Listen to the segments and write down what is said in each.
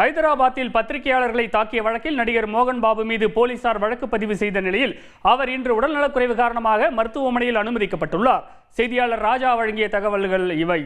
ஐதராபாத்தில் பத்திரிகையாளர்களை தாக்கிய வழக்கில் நடிகர் மோகன் பாபு மீது போலீசார் வழக்கு பதிவு செய்த நிலையில் அவர் இன்று உடல்நலக்குறைவு காரணமாக மருத்துவமனையில் அனுமதிக்கப்பட்டுள்ளார். செய்தியாளர் ராஜா வழங்கிய தகவல்கள் இவை.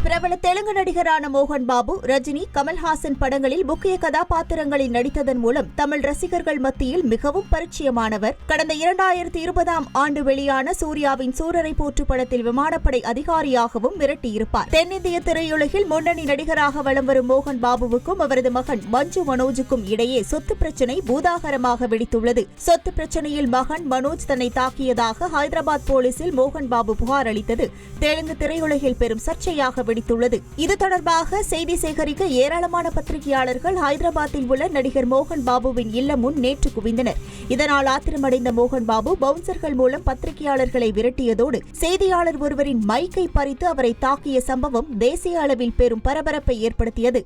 பிரபல தெலுங்கு நடிகரான மோகன் பாபு, ரஜினி, கமல்ஹாசன் படங்களில் முக்கிய கதாபாத்திரங்களில் நடித்ததன் மூலம் தமிழ் ரசிகர்கள் மத்தியில் மிகவும் பரிச்சயமானவர். கடந்த 2020ஆம் ஆண்டு வெளியான சூர்யாவின் சூரரை போற்று படத்தில் விமானப்படை அதிகாரியாகவும் மிரட்டியிருப்பார். தென்னிந்திய திரையுலகில் முன்னணி நடிகராக வலம் வரும் மோகன் பாபுவுக்கும் அவரது மகன் மஞ்சு மனோஜுக்கும் இடையே சொத்து பிரச்சினை பூதாகரமாக வெடித்துள்ளது. சொத்து பிரச்சினையில் மகன் மனோஜ் தன்னை தாக்கியதாக ஹைதராபாத் போலீசில் மோகன் பாபு புகார் அளித்தது தெலுங்கு திரையுலகில் பெரும் சர்ச்சையாக வெடித்துள்ளது. இது தொடர்பாக செய்தி சேகரிக்க ஏராளமான பத்திரிகையாளர்கள் ஹைதராபாத்தில் உள்ள நடிகர் மோகன் பாபுவின் இல்லம் முன் நேற்று குவிந்தனர். இதனால் ஆத்திரமடைந்த மோகன் பாபு பவுன்சர்கள் மூலம் பத்திரிகையாளர்களை விரட்டியதோடு செய்தியாளர் ஒருவரின் மைக்கை பறித்து அவரை தாக்கிய சம்பவம் தேசிய அளவில் பெரும் பரபரப்பை ஏற்படுத்தியது.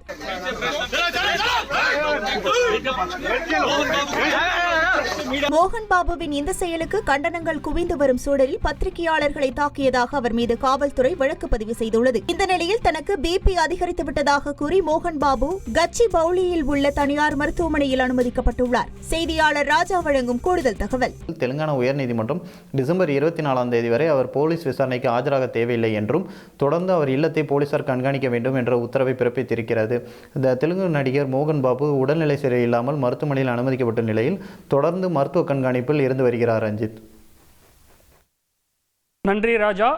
மோகன் பாபுவின் இந்த செயலுக்கு கண்டனங்கள் குவிந்து வரும் சூழலில் பத்திரிகையாளர்களை தாக்கியதாக அவர் மீது காவல்துறை வழக்கு பதிவு செய்துள்ளது. இந்த நிலையில் தனக்கு பிபி அதிகரித்துவிட்டதாக கூறி மோகன் பாபு கச்சிபவுலியில் உள்ள தனியார் மருத்துவமனையில் அனுமதிக்கப்பட்டுள்ளார். செய்தியாளர் ராஜா வழங்கும் கூடுதல் தகவல். தெலுங்கானா உயர்நீதிமன்றம் டிசம்பர் 24ஆம் தேதி வரை அவர் போலீஸ் விசாரணைக்கு ஆஜராக தேவையில்லை என்றும் தொடர்ந்து அவர் இல்லத்தை போலீசார் கண்காணிக்க வேண்டும் என்ற உத்தரவை பிறப்பித்திருக்கிறது. இந்த தெலுங்கு நடிகர் மோகன் பாபு உடல்நிலை சரியில்லாமல் மருத்துவமனையில் அனுமதிக்கப்பட்ட நிலையில் தொடர்ந்து மருத்துவ கண்காணிப்பில் இருந்து வருகிறார். ரஞ்சித். நன்றி ராஜா.